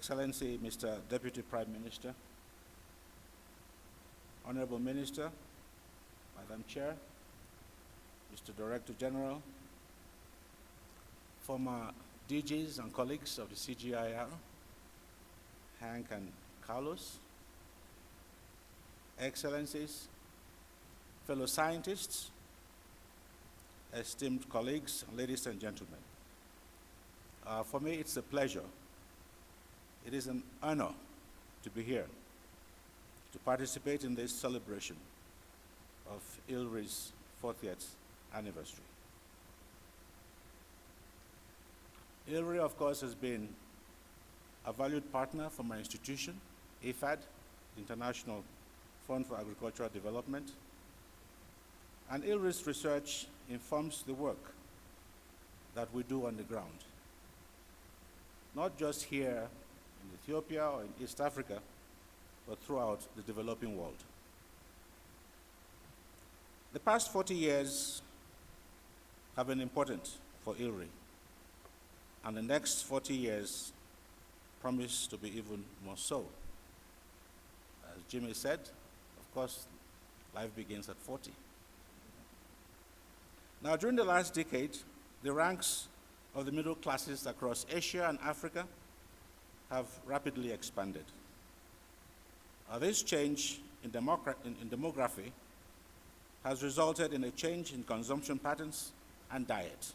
Excellency Mr. Deputy Prime Minister, Honorable Minister, Madam Chair, Mr. Director General, former DGs and colleagues of the CGIR, Hank and Carlos, Excellencies, fellow scientists, esteemed colleagues, ladies and gentlemen. For me, it's a pleasure. It is an honor to be here to participate in this celebration of ILRI's 40th anniversary. ILRI, of course, has been a valued partner for my institution, IFAD, International Fund for Agricultural Development, and ILRI's research informs the work that we do on the ground, not just here in Ethiopia or in East Africa, but throughout the developing world. The past 40 years have been important for ILRI, and the next 40 years promise to be even more so. As Jimmy said, of course, life begins at 40. Now, during the last decade, the ranks of the middle classes across Asia and Africa have rapidly expanded. This change in demography has resulted in a change in consumption patterns and diet,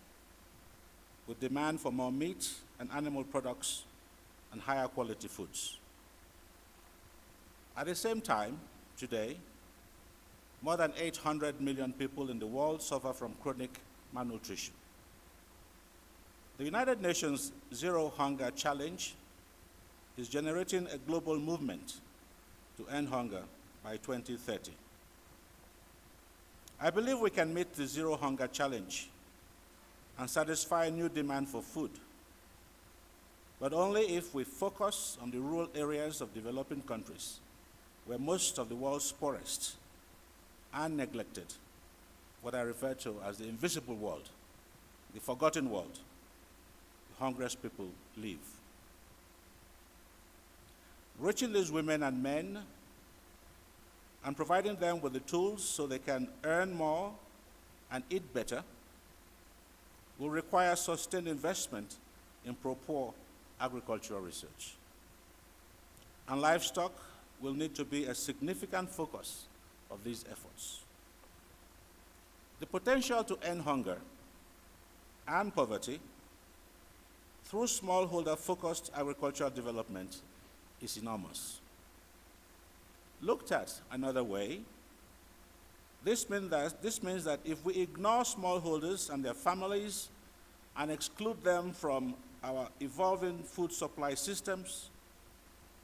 with demand for more meat and animal products and higher quality foods. At the same time, today, more than 800 million people in the world suffer from chronic malnutrition. The United Nations Zero Hunger Challenge is generating a global movement to end hunger by 2030. I believe we can meet the Zero Hunger Challenge and satisfy new demand for food, but only if we focus on the rural areas of developing countries, where most of the world's poorest and neglected, what I refer to as the invisible world, the forgotten world, the hungriest people live. Reaching these women and men and providing them with the tools so they can earn more and eat better will require sustained investment in pro-poor agricultural research. And livestock will need to be a significant focus of these efforts. The potential to end hunger and poverty through smallholder-focused agricultural development is enormous. Looked at another way, this means that if we ignore smallholders and their families and exclude them from our evolving food supply systems,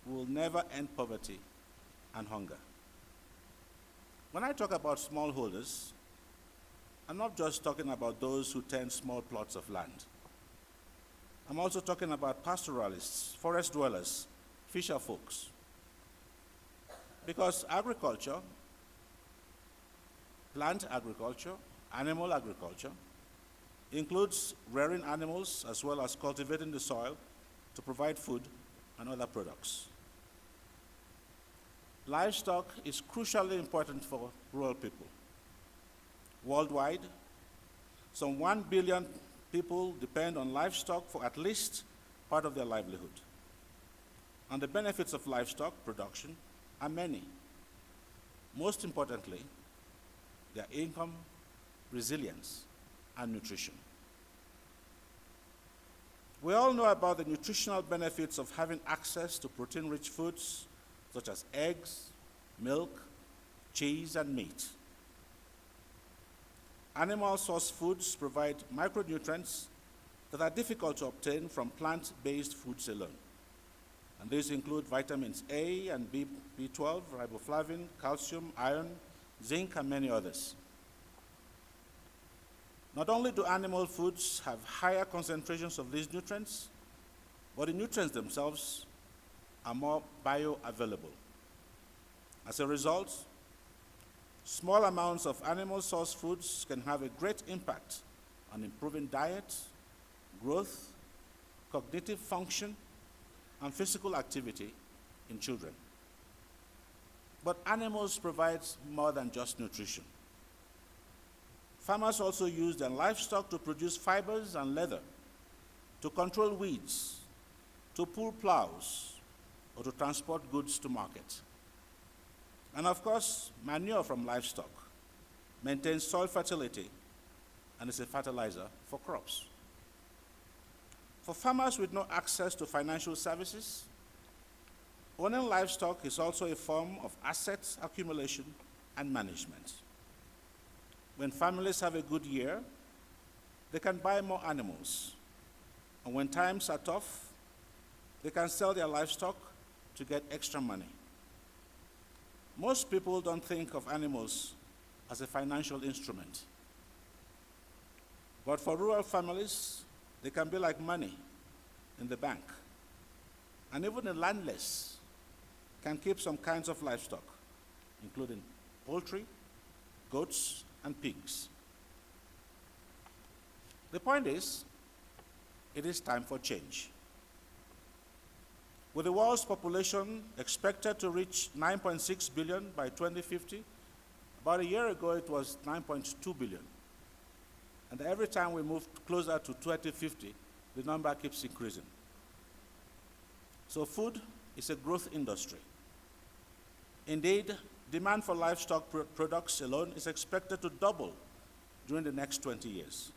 we will never end poverty and hunger. When I talk about smallholders, I'm not just talking about those who tend small plots of land. I'm also talking about pastoralists, forest dwellers, fisher folks. Because agriculture, plant agriculture, animal agriculture, includes rearing animals as well as cultivating the soil to provide food and other products. Livestock is crucially important for rural people. Worldwide, some 1 billion people depend on livestock for at least part of their livelihood. And the benefits of livestock production are many. Most importantly, their income, resilience, and nutrition. We all know about the nutritional benefits of having access to protein-rich foods such as eggs, milk, cheese, and meat. Animal source foods provide micronutrients that are difficult to obtain from plant-based foods alone. And these include vitamins A and B12, riboflavin, calcium, iron, zinc, and many others. Not only do animal foods have higher concentrations of these nutrients, but the nutrients themselves are more bioavailable. As a result, small amounts of animal source foods can have a great impact on improving diet, growth, cognitive function, and physical activity in children. But animals provide more than just nutrition. Farmers also use their livestock to produce fibers and leather, to control weeds, to pull plows, or to transport goods to market. And of course, manure from livestock maintains soil fertility and is a fertilizer for crops. For farmers with no access to financial services, owning livestock is also a form of asset accumulation and management. When families have a good year, they can buy more animals. And when times are tough, they can sell their livestock to get extra money. Most people don't think of animals as a financial instrument. But for rural families, they can be like money in the bank. And even the landless can keep some kinds of livestock, including poultry, goats, and pigs. The point is, it is time for change. With the world's population expected to reach 9.6 billion by 2050, about a year ago it was 9.2 billion. And every time we move closer to 2050, the number keeps increasing. So food is a growth industry. Indeed, demand for livestock products alone is expected to double during the next 20 years.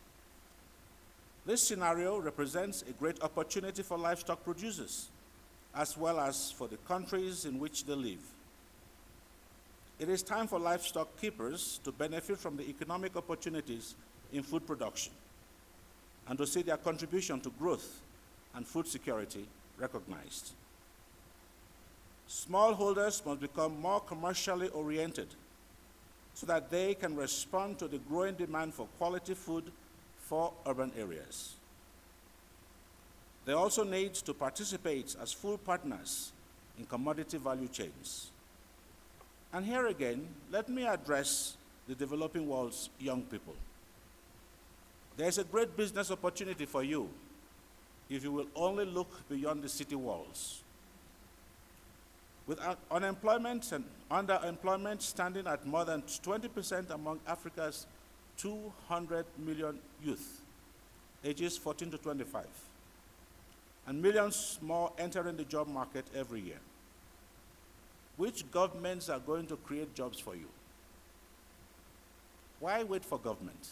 This scenario represents a great opportunity for livestock producers, as well as for the countries in which they live. It is time for livestock keepers to benefit from the economic opportunities in food production and to see their contribution to growth and food security recognized. Smallholders must become more commercially oriented so that they can respond to the growing demand for quality food for urban areas. They also need to participate as full partners in commodity value chains. And here again, let me address the developing world's young people. There's a great business opportunity for you if you will only look beyond the city walls. With unemployment and underemployment standing at more than 20% among Africa's 200 million youth, ages 14 to 25, and millions more entering the job market every year. Which governments are going to create jobs for you? Why wait for government?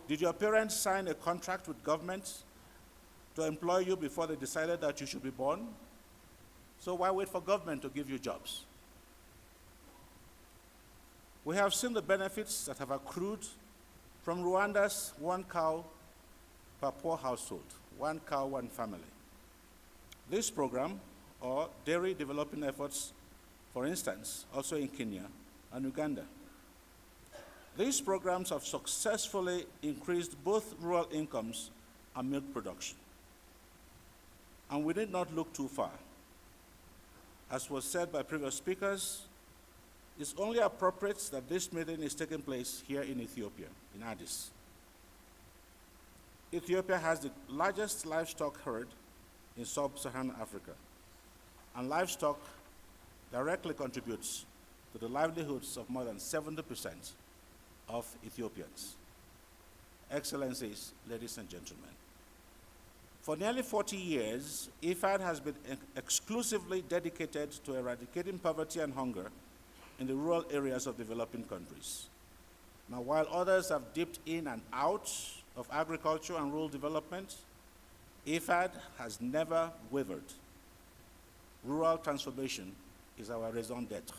Did your parents sign a contract with government to employ you before they decided that you should be born? So why wait for government to give you jobs? We have seen the benefits that have accrued from Rwanda's one cow per poor household, one cow, one family. This program, or dairy developing efforts, for instance, also in Kenya and Uganda. These programs have successfully increased both rural incomes and milk production. And we did not look too far. As was said by previous speakers, it's only appropriate that this meeting is taking place here in Ethiopia, in Addis. Ethiopia has the largest livestock herd in sub-Saharan Africa, and livestock directly contributes to the livelihoods of more than 70% of Ethiopians. Excellencies, ladies and gentlemen, for nearly 40 years, IFAD has been exclusively dedicated to eradicating poverty and hunger in the rural areas of developing countries. Now, while others have dipped in and out of agriculture and rural development, IFAD has never wavered. Rural transformation is our raison d'etre.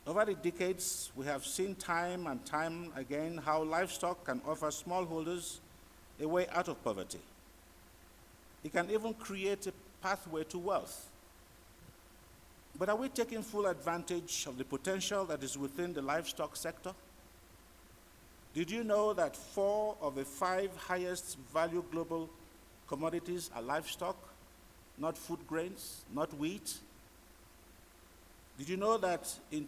Over the decades, we have seen time and time again how livestock can offer smallholders a way out of poverty. It can even create a pathway to wealth. But are we taking full advantage of the potential that is within the livestock sector? Did you know that 4 of the 5 highest value global commodities are livestock, not food grains, not wheat? Did you know that in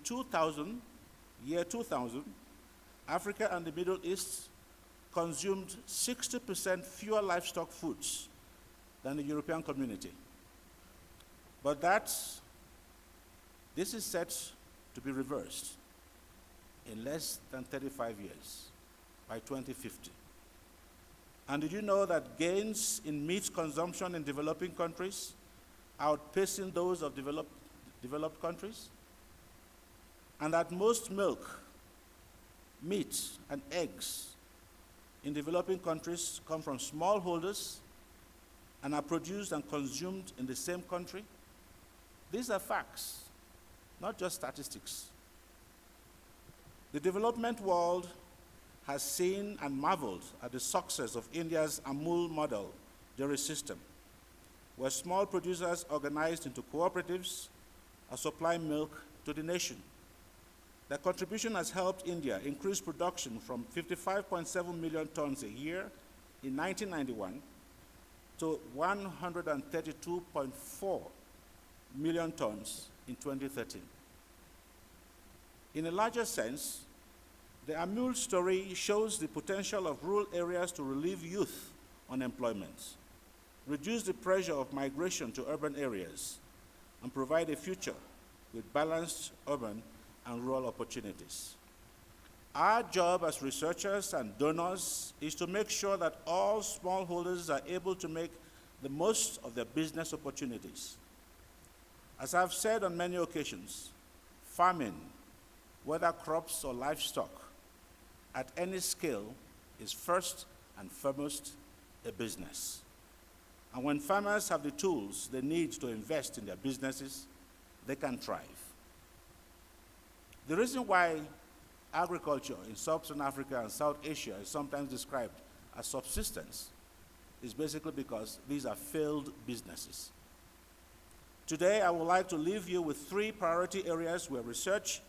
year 2000, Africa and the Middle East consumed 60% fewer livestock foods than the European community. But this is set to be reversed in less than 35 years, by 2050. And did you know that gains in meat consumption in developing countries are outpacing those of developed countries? And that most milk, meat, and eggs in developing countries come from smallholders and are produced and consumed in the same country? These are facts, not just statistics. The development world has seen and marveled at the success of India's Amul model dairy system, where small producers organized into cooperatives are supplying milk to the nation. Their contribution has helped India increase production from 55.7 million tons a year in 1991 to 132.4 million tons in 2013. In a larger sense, the Amul story shows the potential of rural areas to relieve youth unemployment, reduce the pressure of migration to urban areas, and provide a future with balanced urban and rural opportunities. Our job as researchers and donors is to make sure that all smallholders are able to make the most of their business opportunities. As I've said on many occasions, farming, whether crops or livestock, at any scale is first and foremost a business. And when farmers have the tools they need to invest in their businesses, they can thrive. The reason why agriculture in sub-Saharan Africa and South Asia is sometimes described as subsistence is basically because these are failed businesses. Today, I would like to leave you with 3 priority areas where research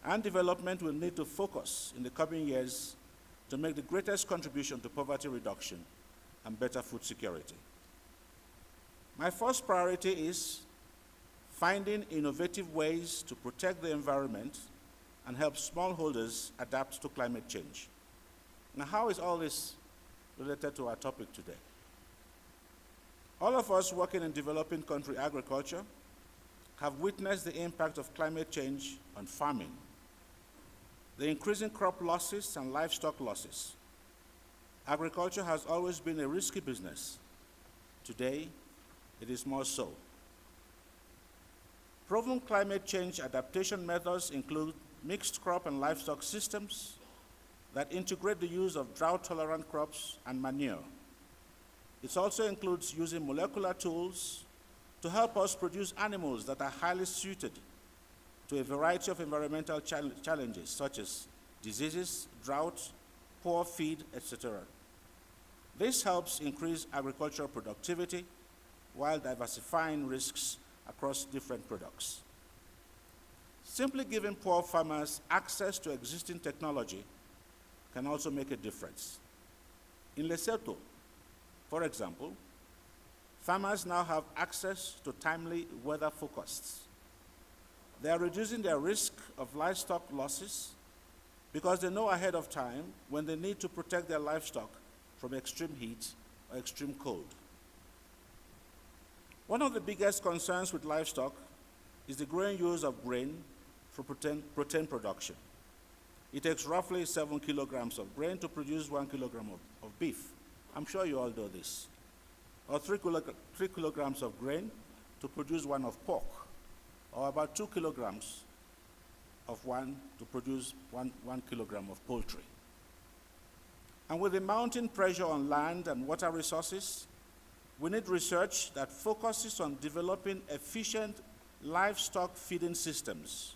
and development will need to focus in the coming years to make the greatest contribution to poverty reduction and better food security. My first priority is finding innovative ways to protect the environment and help smallholders adapt to climate change. Now, how is all this related to our topic today? All of us working in developing country agriculture have witnessed the impact of climate change on farming, the increasing crop losses and livestock losses. Agriculture has always been a risky business. Today, it is more so. Proven climate change adaptation methods include mixed crop and livestock systems that integrate the use of drought-tolerant crops and manure. It also includes using molecular tools to help us produce animals that are highly suited to a variety of environmental challenges, such as diseases, drought, poor feed, etc. This helps increase agricultural productivity while diversifying risks across different products. Simply giving poor farmers access to existing technology can also make a difference. In Lesotho, for example, farmers now have access to timely weather forecasts. They are reducing their risk of livestock losses because they know ahead of time when they need to protect their livestock from extreme heat or extreme cold. One of the biggest concerns with livestock is the growing use of grain for protein production. It takes roughly 7 kilograms of grain to produce 1 kilogram of beef. I'm sure you all know this. Or 3 kilograms of grain to produce 1 of pork, or about 2 kilograms of one to produce 1 kilogram of poultry. And with the mounting pressure on land and water resources, we need research that focuses on developing efficient livestock feeding systems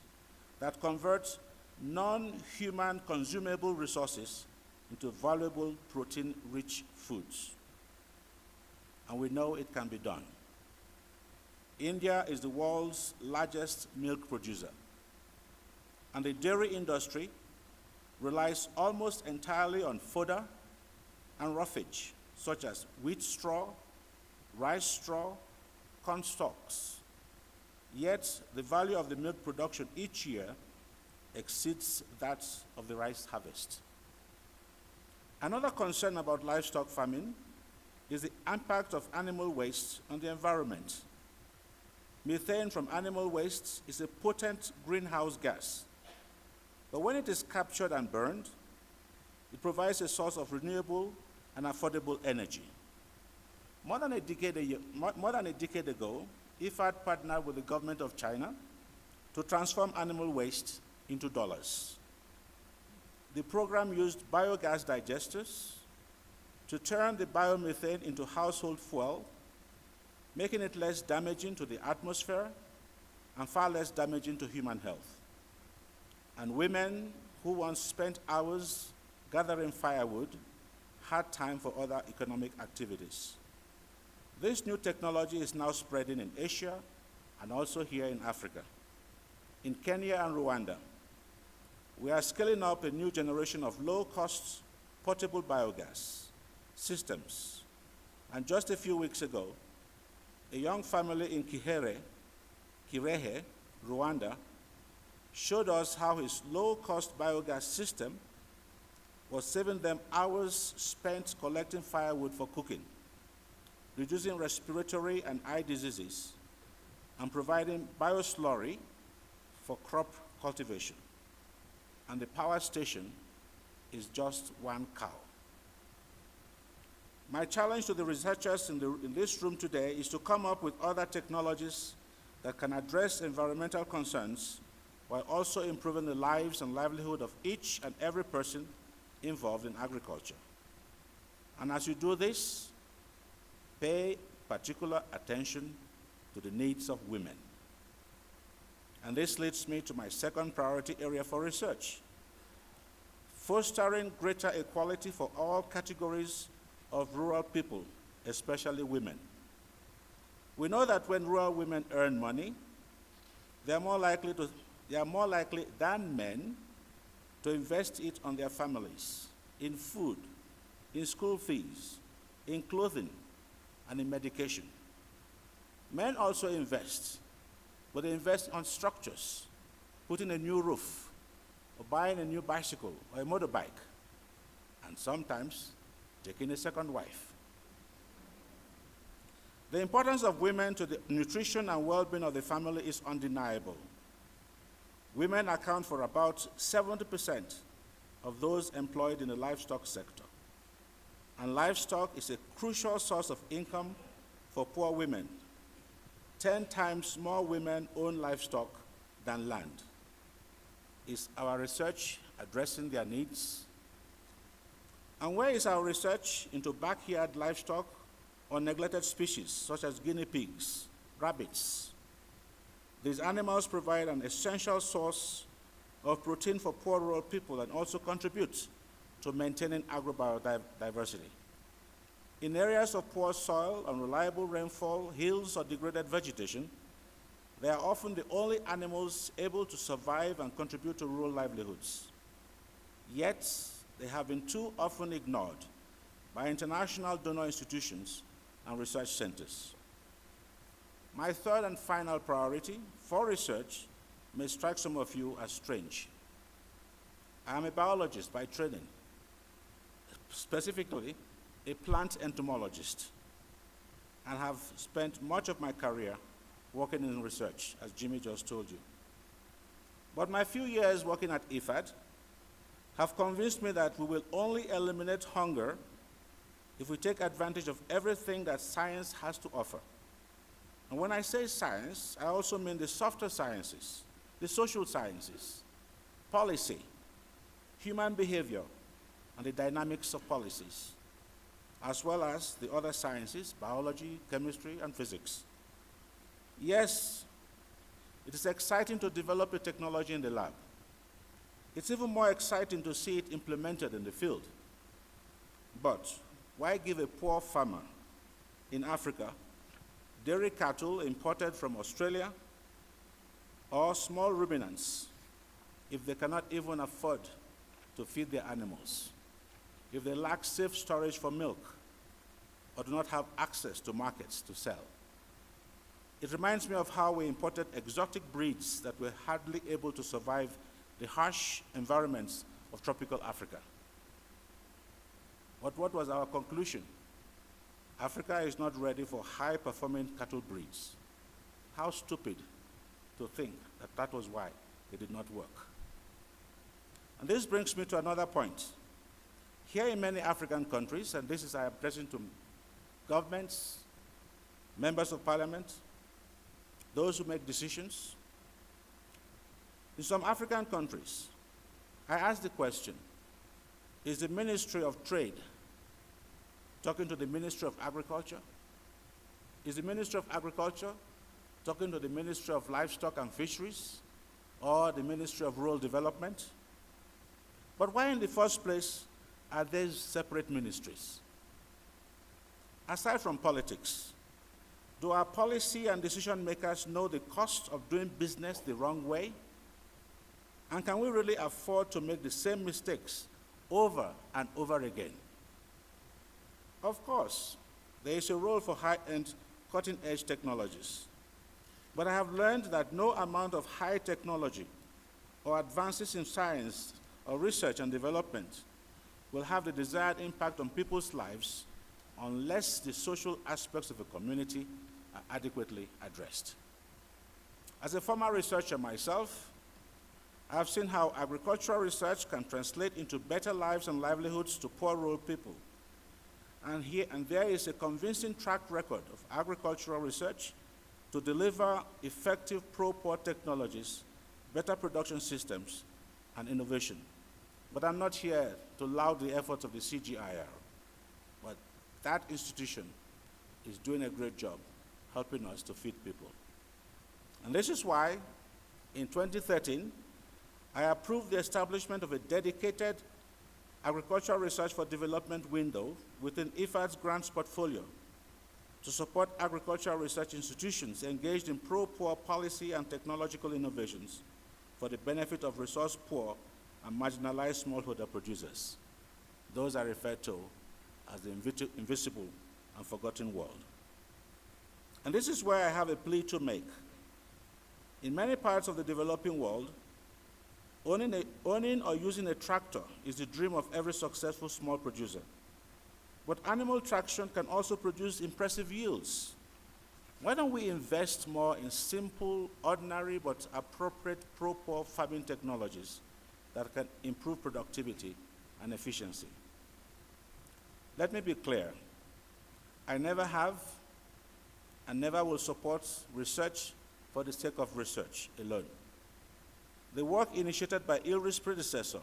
that convert non-human consumable resources into valuable protein-rich foods. And we know it can be done. India is the world's largest milk producer, and the dairy industry relies almost entirely on fodder and roughage, such as wheat straw, rice straw, corn stalks. Yet, the value of the milk production each year exceeds that of the rice harvest. Another concern about livestock farming is the impact of animal waste on the environment. Methane from animal waste is a potent greenhouse gas, but when it is captured and burned, it provides a source of renewable and affordable energy. More than a decade ago, IFAD partnered with the government of China to transform animal waste into dollars. The program used biogas digesters to turn the biomethane into household fuel, making it less damaging to the atmosphere and far less damaging to human health. And women who once spent hours gathering firewood had time for other economic activities. This new technology is now spreading in Asia and also here in Africa. In Kenya and Rwanda, we are scaling up a new generation of low-cost portable biogas systems. And just a few weeks ago, a young family in Kirehe, Rwanda, showed us how his low-cost biogas system was saving them hours spent collecting firewood for cooking, reducing respiratory and eye diseases, and providing bioslurry for crop cultivation. And the power station is just one cow. My challenge to the researchers in this room today is to come up with other technologies that can address environmental concerns while also improving the lives and livelihood of each and every person involved in agriculture. And as you do this, pay particular attention to the needs of women. And this leads me to my second priority area for research: fostering greater equality for all categories of rural people, especially women. We know that when rural women earn money, they are more likely than men to invest it on their families, in food, in school fees, in clothing, and in medication. Men also invest, but they invest on structures, putting a new roof, or buying a new bicycle or a motorbike, and sometimes taking a second wife. The importance of women to the nutrition and well-being of the family is undeniable. Women account for about 70% of those employed in the livestock sector. And livestock is a crucial source of income for poor women. 10 times more women own livestock than land. Is our research addressing their needs? And where is our research into backyard livestock or neglected species such as guinea pigs, rabbits? These animals provide an essential source of protein for poor rural people and also contribute to maintaining agrobiodiversity. In areas of poor soil, unreliable rainfall, hills, or degraded vegetation, they are often the only animals able to survive and contribute to rural livelihoods. Yet, they have been too often ignored by international donor institutions and research centers. My third and final priority for research may strike some of you as strange. I am a biologist by training, specifically a plant entomologist, and have spent much of my career working in research, as Jimmy just told you. But my few years working at IFAD have convinced me that we will only eliminate hunger if we take advantage of everything that science has to offer. And when I say science, I also mean the softer sciences, the social sciences, policy, human behavior, and the dynamics of policies, as well as the other sciences, biology, chemistry, and physics. Yes, it is exciting to develop a technology in the lab. It's even more exciting to see it implemented in the field. But why give a poor farmer in Africa dairy cattle imported from Australia or small ruminants if they cannot even afford to feed their animals, if they lack safe storage for milk, or do not have access to markets to sell? It reminds me of how we imported exotic breeds that were hardly able to survive the harsh environments of tropical Africa. But what was our conclusion? Africa is not ready for high-performing cattle breeds. How stupid to think that that was why it did not work. And this brings me to another point. Here in many African countries, and this is I am addressing to governments, members of parliament, those who make decisions. In some African countries, I ask the question, is the Ministry of Trade talking to the Ministry of Agriculture? Is the Ministry of Agriculture talking to the Ministry of Livestock and Fisheries or the Ministry of Rural Development? But why in the first place are these separate ministries? Aside from politics, do our policy and decision makers know the cost of doing business the wrong way? And can we really afford to make the same mistakes over and over again? Of course, there is a role for high-end, cutting-edge technologies. But I have learned that no amount of high technology or advances in science or research and development will have the desired impact on people's lives unless the social aspects of a community are adequately addressed. As a former researcher myself, I have seen how agricultural research can translate into better lives and livelihoods to poor rural people. And there is a convincing track record of agricultural research to deliver effective pro-poor technologies, better production systems, and innovation. But I'm not here to laud the efforts of the CGIR, but that institution is doing a great job helping us to feed people. And this is why, in 2013, I approved the establishment of a dedicated agricultural research for development window within IFAD's grants portfolio to support agricultural research institutions engaged in pro-poor policy and technological innovations for the benefit of resource-poor and marginalized smallholder producers. Those are referred to as the invisible and forgotten world. And this is where I have a plea to make. In many parts of the developing world, owning or using a tractor is the dream of every successful small producer. But animal traction can also produce impressive yields. Why don't we invest more in simple, ordinary, but appropriate pro-poor farming technologies that can improve productivity and efficiency? Let me be clear. I never have and never will support research for the sake of research alone. The work initiated by ILRI's predecessor,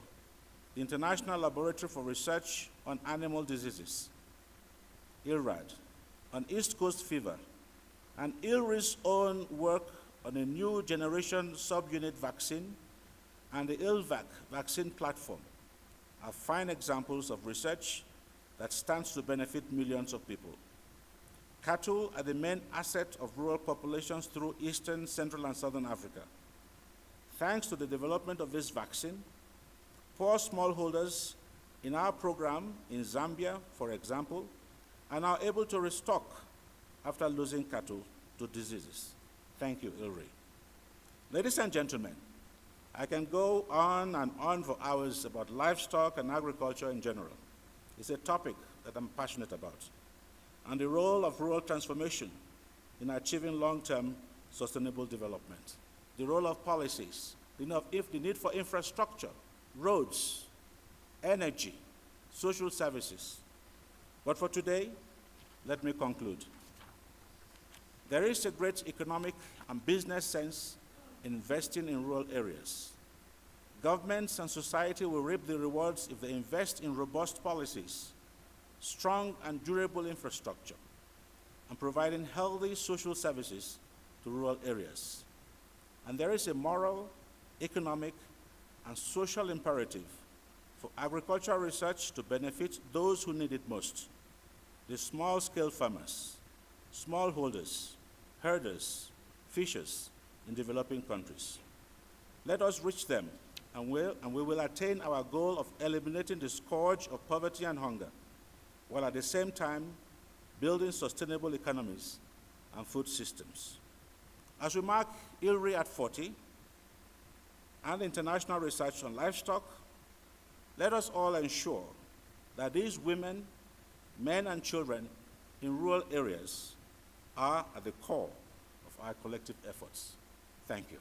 the International Laboratory for Research on Animal Diseases, ILRAD, on East Coast fever, and ILRI's own work on a new generation subunit vaccine and the ILVAC vaccine platform are fine examples of research that stands to benefit millions of people. Cattle are the main asset of rural populations through Eastern, Central, and Southern Africa. Thanks to the development of this vaccine, poor smallholders in our program in Zambia, for example, are now able to restock after losing cattle to diseases. Thank you, ILRI. Ladies and gentlemen, I can go on and on for hours about livestock and agriculture in general. It's a topic that I'm passionate about, and the role of rural transformation in achieving long-term sustainable development. The role of policies, the need for infrastructure, roads, energy, social services. But for today, let me conclude. There is a great economic and business sense in investing in rural areas. Governments and society will reap the rewards if they invest in robust policies, strong and durable infrastructure, and providing healthy social services to rural areas. And there is a moral, economic, and social imperative for agricultural research to benefit those who need it most, the small-scale farmers, smallholders, herders, fishers in developing countries. Let us reach them, and we will attain our goal of eliminating the scourge of poverty and hunger, while at the same time building sustainable economies and food systems. As we mark ILRI at 40 and international research on livestock, let us all ensure that these women, men, and children in rural areas are at the core of our collective efforts. Thank you.